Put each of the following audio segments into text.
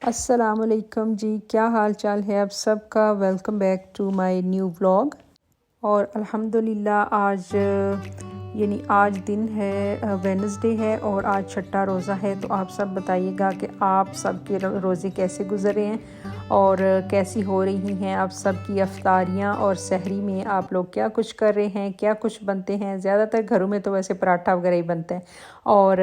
अस्सलामुअलैकुम जी, क्या हाल चाल है आप सबका। Welcome back to my new vlog. और अल्हम्दुलिल्लाह आज आज दिन है, वेडनेसडे है और आज छठा रोज़ा है। तो आप सब बताइएगा कि आप सबके रोज़े कैसे गुजरे हैं और कैसी हो रही हैं आप सबकी अफ्तारियाँ, और सहरी में आप लोग क्या कुछ कर रहे हैं, क्या कुछ बनते हैं। ज़्यादातर घरों में तो वैसे पराठा वगैरह ही बनते हैं। और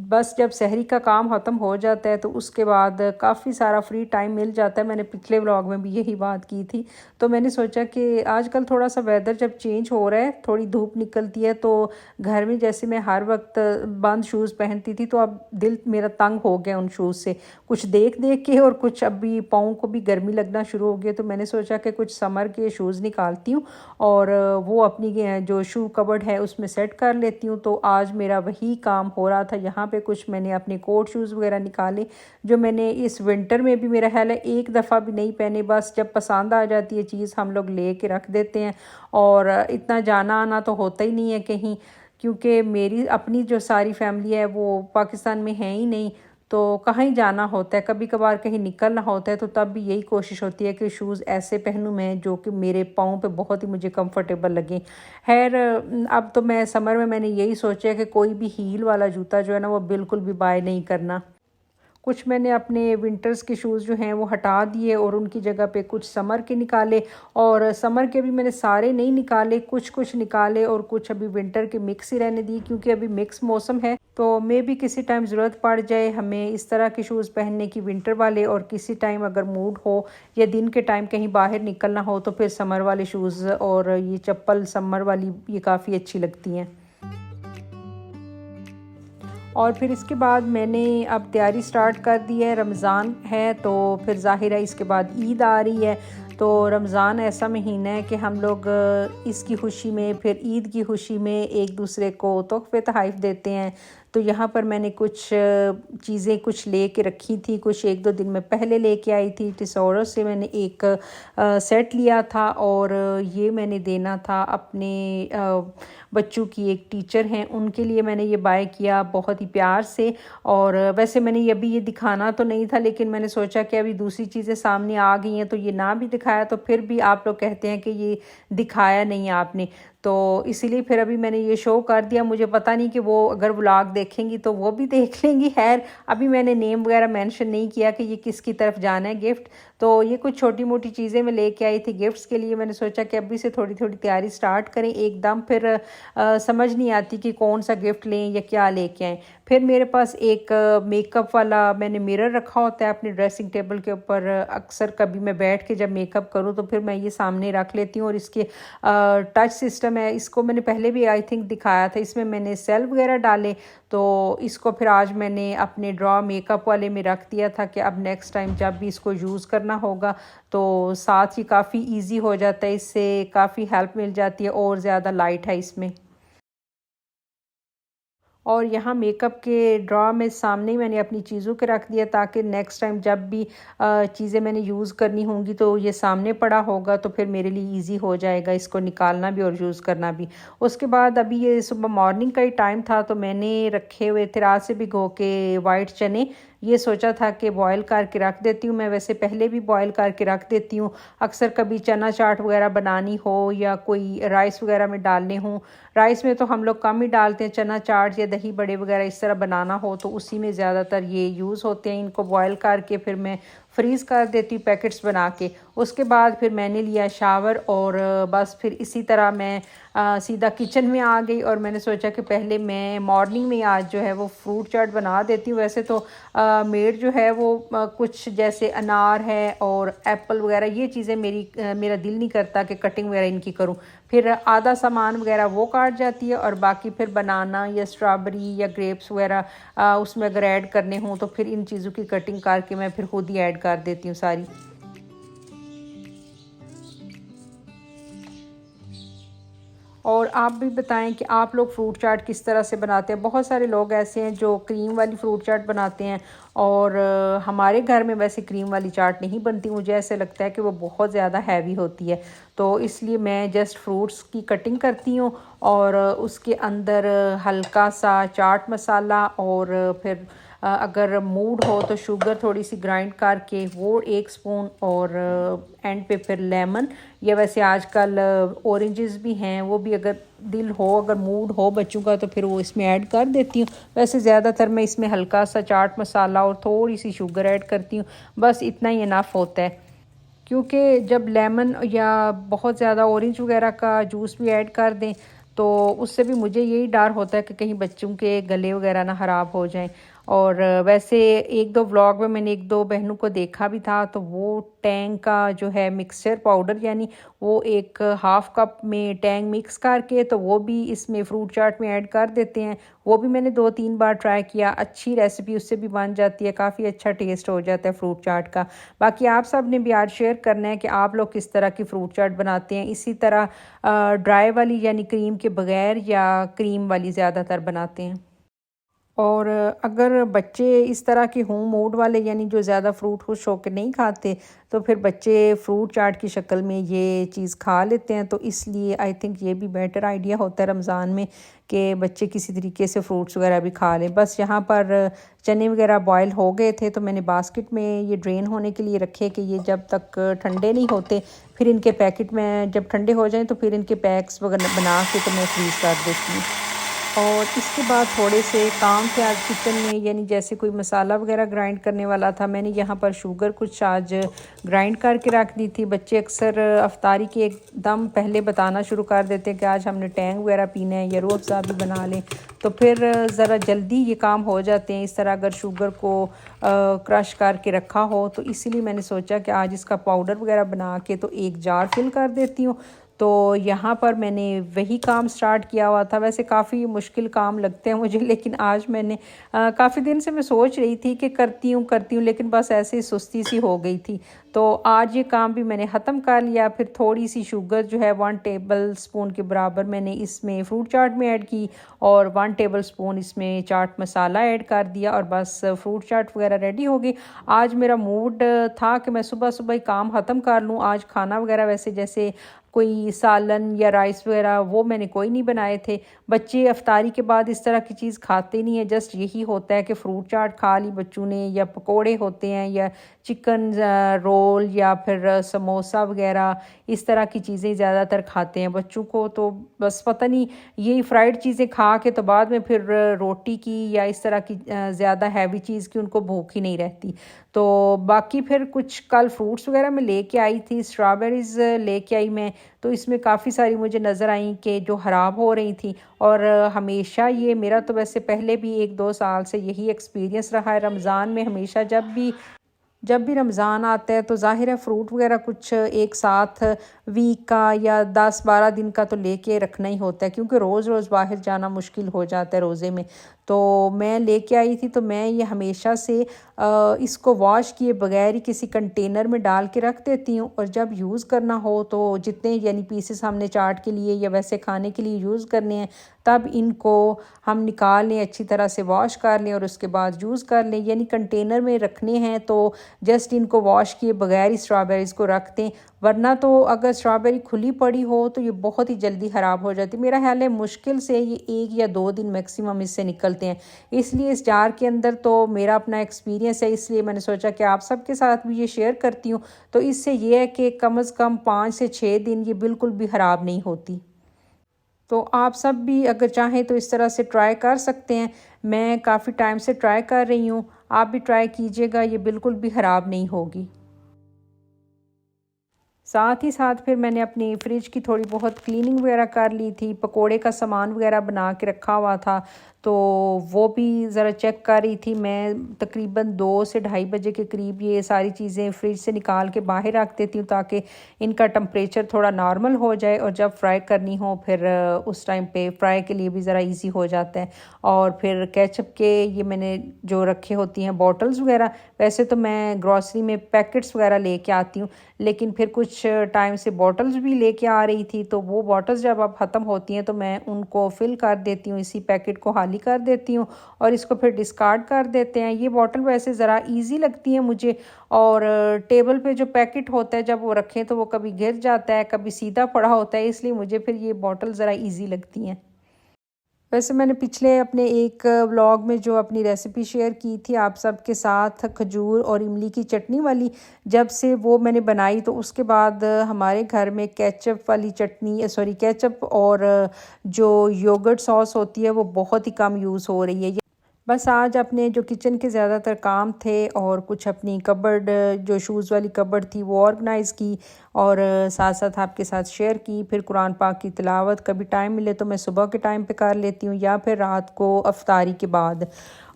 बस जब सहरी का काम ख़त्म हो जाता है तो उसके बाद काफ़ी सारा फ्री टाइम मिल जाता है। मैंने पिछले व्लॉग में भी यही बात की थी। तो मैंने सोचा कि आजकल थोड़ा सा वेदर जब चेंज हो रहा है, थोड़ी धूप निकलती है, तो घर में जैसे मैं हर वक्त बंद शूज़ पहनती थी, तो अब दिल मेरा तंग हो गया उन शूज़ से, कुछ देख देख के। और कुछ अभी पाँव को भी गर्मी लगना शुरू हो गई, तो मैंने सोचा कि कुछ समर के शूज़ निकालती हूँ और वो अपनी जो शू कबर्ड है उसमें सेट कर लेती हूँ। तो आज मेरा वही काम हो रहा था। यहाँ पे कुछ मैंने अपने कोट शूज़ वगैरह निकाले जो मैंने इस विंटर में भी, मेरा ख्याल है, एक दफ़ा भी नहीं पहने। बस जब पसंद आ जाती है चीज़ हम लोग ले के रख देते हैं, और इतना जाना आना तो होता ही नहीं है कहीं, क्योंकि मेरी अपनी जो सारी फैमिली है वो पाकिस्तान में है ही नहीं। तो कहाँ ही जाना होता है, कभी कभार कहीं निकलना होता है, तो तब भी यही कोशिश होती है कि शूज़ ऐसे पहनूं मैं जो कि मेरे पाँव पे बहुत ही मुझे कंफर्टेबल लगे। खैर, अब तो मैं समर में मैंने यही सोचा है कि कोई भी हील वाला जूता जो है ना वो बिल्कुल भी बाय नहीं करना। कुछ मैंने अपने विंटर्स के शूज़ जो हैं वो हटा दिए और उनकी जगह पे कुछ समर के निकाले। और समर के भी मैंने सारे नहीं निकाले, कुछ कुछ निकाले और कुछ अभी विंटर के मिक्स ही रहने दिए, क्योंकि अभी मिक्स मौसम है। तो मे भी किसी टाइम ज़रूरत पड़ जाए हमें इस तरह के शूज़ पहनने की, विंटर वाले, और किसी टाइम अगर मूड हो या दिन के टाइम कहीं बाहर निकलना हो तो फिर समर वाले शूज़ और ये चप्पल समर वाली ये काफ़ी अच्छी लगती हैं। और फिर इसके बाद मैंने अब तैयारी स्टार्ट कर दी है। रमज़ान है तो फिर ज़ाहिर है इसके बाद ईद आ रही है। तो रमज़ान ऐसा महीना है कि हम लोग इसकी खुशी में, फिर ईद की खुशी में एक दूसरे को तोहफ़े तोहफ़ देते हैं। तो यहाँ पर मैंने कुछ चीज़ें कुछ ले के रखी थी, कुछ एक दो दिन में पहले लेके आई थी। टिसोरो से मैंने एक सेट लिया था और ये मैंने देना था अपने बच्चों की, एक टीचर हैं उनके लिए मैंने ये बाय किया बहुत ही प्यार से। और वैसे मैंने ये दिखाना तो नहीं था, लेकिन मैंने सोचा कि अभी दूसरी चीज़ें सामने आ गई हैं तो ये ना भी दिखाया तो फिर भी आप लोग कहते हैं कि ये दिखाया नहीं आपने, तो इसीलिए फिर अभी मैंने ये शो कर दिया। मुझे पता नहीं कि वो अगर व्लॉग देखेंगी तो वो भी देख लेंगी। खैर, अभी मैंने नेम वगैरह मेंशन नहीं किया कि ये किसकी तरफ जाना है गिफ्ट। तो ये कुछ छोटी मोटी चीज़ें मैं लेके आई थी गिफ्ट्स के लिए। मैंने सोचा कि अभी से थोड़ी थोड़ी तैयारी स्टार्ट करें, एकदम फिर समझ नहीं आती कि कौन सा गिफ्ट लें या क्या लेके आएँ। फिर मेरे पास एक मेकअप वाला मैंने मिरर रखा होता है अपने ड्रेसिंग टेबल के ऊपर। अक्सर कभी मैं बैठ के जब मेकअप करूँ तो फिर मैं ये सामने रख लेती हूँ। और इसके टच सिस्टम है, इसको मैंने पहले भी आई थिंक दिखाया था, इसमें मैंने सेल वगैरह डाले। तो इसको फिर आज मैंने अपने ड्रॉ मेकअप वाले में रख दिया था कि अब नेक्स्ट टाइम जब भी इसको यूज़ करना होगा तो साथ ही काफ़ी इजी हो जाता है, इससे काफ़ी हेल्प मिल जाती है और ज़्यादा लाइट है इसमें। और यहाँ मेकअप के ड्रॉ में सामने ही मैंने अपनी चीज़ों के रख दिया, ताकि नेक्स्ट टाइम जब भी चीज़ें मैंने यूज़ करनी होंगी तो ये सामने पड़ा होगा, तो फिर मेरे लिए इजी हो जाएगा इसको निकालना भी और यूज़ करना भी। उसके बाद अभी ये सुबह मॉर्निंग का ही टाइम था तो मैंने रखे हुए थे रात से भिगो के वाइट चने। ये सोचा था कि बॉयल करके रख देती हूँ। मैं वैसे पहले भी बॉयल करके रख देती हूँ, अक्सर कभी चना चाट वगैरह बनानी हो या कोई राइस वगैरह में डालने हों। राइस में तो हम लोग कम ही डालते हैं, चना चाट या दही बड़े वगैरह इस तरह बनाना हो तो उसी में ज़्यादातर ये यूज़ होते हैं। इनको बॉयल करके फिर मैं फ्रीज़ कर देती हूँ पैकेट्स बना के। उसके बाद फिर मैंने लिया शावर और बस फिर इसी तरह मैं सीधा किचन में आ गई। और मैंने सोचा कि पहले मैं मॉर्निंग में आज जो है वो फ्रूट चाट बना देती हूँ। वैसे तो मेड जो है वो कुछ जैसे अनार है और एप्पल वगैरह ये चीज़ें मेरा दिल नहीं करता कि कटिंग वगैरह इनकी करूँ। फिर आधा सामान वगैरह वो काट जाती है और बाकी फिर बनाना या स्ट्रॉबेरी या ग्रेप्स वगैरह उसमें अगर ऐड करने हों तो फिर इन चीज़ों की कटिंग करके मैं फिर खुद ही ऐड कर देती हूँ सारी। और आप भी बताएं कि आप लोग फ्रूट चाट किस तरह से बनाते हैं। बहुत सारे लोग ऐसे हैं जो क्रीम वाली फ्रूट चाट बनाते हैं और हमारे घर में वैसे क्रीम वाली चाट नहीं बनती, मुझे ऐसे लगता है कि वो बहुत ज़्यादा हैवी होती है, तो इसलिए मैं जस्ट फ्रूट्स की कटिंग करती हूँ और उसके अंदर हल्का सा चाट मसाला और फिर अगर मूड हो तो शुगर थोड़ी सी ग्राइंड करके वो 1 स्पून और एंड पे फिर लेमन, या वैसे आजकल ऑरेंजेस भी हैं, वो भी अगर दिल हो, अगर मूड हो बच्चों का तो फिर वो इसमें ऐड कर देती हूँ। वैसे ज़्यादातर मैं इसमें हल्का सा चाट मसाला और थोड़ी सी शुगर ऐड करती हूँ, बस इतना ही इनफ होता है। क्योंकि जब लेमन या बहुत ज़्यादा ऑरेंज वगैरह का जूस भी ऐड कर दें तो उससे भी मुझे यही डर होता है कि कहीं बच्चों के गले वगैरह ना ख़राब हो जाएं। और वैसे एक दो व्लॉग में मैंने एक दो बहनों को देखा भी था, तो वो टैंग का जो है मिक्सचर पाउडर, यानी वो एक हाफ कप में टैंग मिक्स करके तो वो भी इसमें फ्रूट चाट में ऐड कर देते हैं। वो भी मैंने 2-3 बार ट्राई किया, अच्छी रेसिपी उससे भी बन जाती है, काफ़ी अच्छा टेस्ट हो जाता है फ्रूट चाट का। बाकी आप सब ने भी आज शेयर करना है कि आप लोग किस तरह की फ्रूट चाट बनाते हैं, इसी तरह ड्राई वाली यानी क्रीम के बगैर या क्रीम वाली ज़्यादातर बनाते हैं। और अगर बच्चे इस तरह के हों मूड वाले, यानी जो ज़्यादा फ्रूट खुश होकर नहीं खाते, तो फिर बच्चे फ्रूट चाट की शक्ल में ये चीज़ खा लेते हैं, तो इसलिए आई थिंक ये भी बेटर आइडिया होता है रमज़ान में कि बच्चे किसी तरीके से फ्रूट्स वगैरह भी खा लें। बस यहाँ पर चने वगैरह बॉयल हो गए थे, तो मैंने बास्केट में ये ड्रेन होने के लिए रखे कि ये जब तक ठंडे नहीं होते फिर इनके पैकेट में, जब ठंडे हो जाएँ तो फिर इनके पैक्स वगैरह बना के तो मैं फ्रीज़ कर देती हूँ। और इसके बाद थोड़े से काम थे आज किचन में, यानी जैसे कोई मसाला वगैरह ग्राइंड करने वाला था, मैंने यहाँ पर शुगर कुछ आज ग्राइंड करके रख दी थी। बच्चे अक्सर अफ्तारी के एकदम पहले बताना शुरू कर देते हैं कि आज हमने टैंग वगैरह पीना है या रूह अफ़ज़ा भी बना लें, तो फिर ज़रा जल्दी ये काम हो जाते हैं इस तरह अगर शुगर को क्रश करके रखा हो। तो इसीलिए मैंने सोचा कि आज इसका पाउडर वगैरह बना के तो एक जार फिल कर देती हूँ। तो यहाँ पर मैंने वही काम स्टार्ट किया हुआ था। वैसे काफ़ी मुश्किल काम लगते हैं मुझे, लेकिन आज मैंने काफ़ी दिन से मैं सोच रही थी कि करती हूँ, लेकिन बस ऐसे ही सुस्ती सी हो गई थी। तो आज ये काम भी मैंने ख़त्म कर लिया। फिर थोड़ी सी शुगर जो है 1 टेबल स्पून के बराबर मैंने इसमें फ्रूट चाट में ऐड की और 1 टेबल स्पून इसमें चाट मसाला ऐड कर दिया और बस फ्रूट चाट वगैरह रेडी हो गई। आज मेरा मूड था कि मैं सुबह सुबह ही काम ख़त्म कर लूँ। आज खाना वगैरह वैसे जैसे कोई सालन या राइस वगैरह वो मैंने कोई नहीं बनाए थे। बच्चे अफ्तारी के बाद इस तरह की चीज़ खाते नहीं है, जस्ट यही होता है कि फ्रूट चाट खा ली बच्चों ने, या पकोड़े होते हैं या चिकन रोल या फिर समोसा वगैरह, इस तरह की चीज़ें ज़्यादातर खाते हैं बच्चों को। तो बस पता नहीं यही फ्राइड चीज़ें खा के तो बाद में फिर रोटी की या इस तरह की ज़्यादा हैवी चीज़ की उनको भूख ही नहीं रहती। तो बाकी फिर कुछ कल फ्रूट्स वगैरह मैं लेके आई थी, स्ट्रॉबेरीज़ लेके आई मैं, तो इसमें काफ़ी सारी मुझे नज़र आई कि जो ख़राब हो रही थी। और हमेशा ये मेरा तो वैसे पहले भी 1-2 साल से यही एक्सपीरियंस रहा है, रमज़ान में हमेशा जब भी रमज़ान आता है तो ज़ाहिर है फ़्रूट वगैरह कुछ एक साथ वीक का या 10-12 दिन का तो लेके रखना ही होता है, क्योंकि रोज़ रोज़ बाहर जाना मुश्किल हो जाता है रोज़े में। तो मैं लेके आई थी, तो मैं ये हमेशा से इसको वॉश किए बगैर ही किसी कंटेनर में डाल के रख देती हूँ, और जब यूज़ करना हो तो जितने यानी पीसेस हमने चाट के लिए या वैसे खाने के लिए यूज़ करने हैं तब इनको हम निकाल लें, अच्छी तरह से वॉश कर लें और उसके बाद यूज़ कर लें। यानी कंटेनर में रखने हैं तो जस्ट इनको वॉश किए बगैर ही स्ट्रॉबेरीज़ को रख दें, वरना तो अगर स्ट्रॉबेरी खुली पड़ी हो तो ये बहुत ही जल्दी ख़राब हो जाती है। मेरा ख्याल है मुश्किल से ये 1 या 2 दिन मैक्सिमम इससे निकलते हैं। इसलिए इस जार के अंदर तो मेरा अपना एक्सपीरियंस है, इसलिए मैंने सोचा कि आप सबके साथ भी ये शेयर करती हूँ। तो इससे ये है कि कम से कम 5 से 6 दिन ये बिल्कुल भी ख़राब नहीं होती। तो आप सब भी अगर चाहें तो इस तरह से ट्राई कर सकते हैं। मैं काफ़ी टाइम से ट्राई कर रही हूँ, आप भी ट्राई कीजिएगा, ये बिल्कुल भी ख़राब नहीं होगी। साथ ही साथ फिर मैंने अपनी फ्रिज की थोड़ी बहुत क्लीनिंग वगैरह कर ली थी, पकोड़े का सामान वगैरह बना के रखा हुआ था, तो वो भी ज़रा चेक कर रही थी मैं। तकरीबन 2 से ढाई बजे के करीब ये सारी चीज़ें फ्रिज से निकाल के बाहर रख देती हूँ ताकि इनका टेम्परेचर थोड़ा नॉर्मल हो जाए और जब फ्राई करनी हो फिर उस टाइम पे फ्राई के लिए भी ज़रा इजी हो जाता है। और फिर केचप के ये मैंने जो रखे होती हैं बॉटल्स वगैरह, वैसे तो मैं ग्रॉसरी में पैकेट्स वगैरह लेके आती हूँ, लेकिन फिर कुछ कुछ टाइम से बॉटल्स भी लेके आ रही थी, तो वो बॉटल्स जब अब ख़त्म होती हैं तो मैं उनको फिल कर देती हूँ, इसी पैकेट को खाली कर देती हूँ और इसको फिर डिस्कार्ड कर देते हैं। ये बॉटल वैसे ज़रा इजी लगती है मुझे, और टेबल पे जो पैकेट होता है जब वो रखें तो वो कभी गिर जाता है, कभी सीधा पड़ा होता है, इसलिए मुझे फिर ये बॉटल ज़रा ईजी लगती हैं। वैसे मैंने पिछले अपने एक व्लॉग में जो अपनी रेसिपी शेयर की थी आप सबके साथ, खजूर और इमली की चटनी वाली, जब से वो मैंने बनाई तो उसके बाद हमारे घर में केचप वाली चटनी, सॉरी केचप और जो योगर्ट सॉस होती है वो बहुत ही कम यूज़ हो रही है। बस आज अपने जो किचन के ज़्यादातर काम थे और कुछ अपनी कबर्ड, जो शूज़ वाली कबर्ड थी वो ऑर्गेनाइज़ की, और साथ साथ आपके साथ शेयर की। फिर कुरान पाक की तिलावत कभी टाइम मिले तो मैं सुबह के टाइम पे कर लेती हूँ या फिर रात को अफ्तारी के बाद।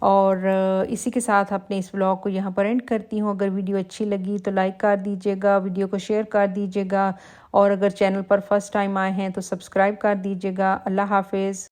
और इसी के साथ अपने इस व्लॉग को यहाँ पर एंड करती हूँ। अगर वीडियो अच्छी लगी तो लाइक कर दीजिएगा, वीडियो को शेयर कर दीजिएगा, और अगर चैनल पर फर्स्ट टाइम आए हैं तो सब्सक्राइब कर दीजिएगा। अल्लाह हाफिज़।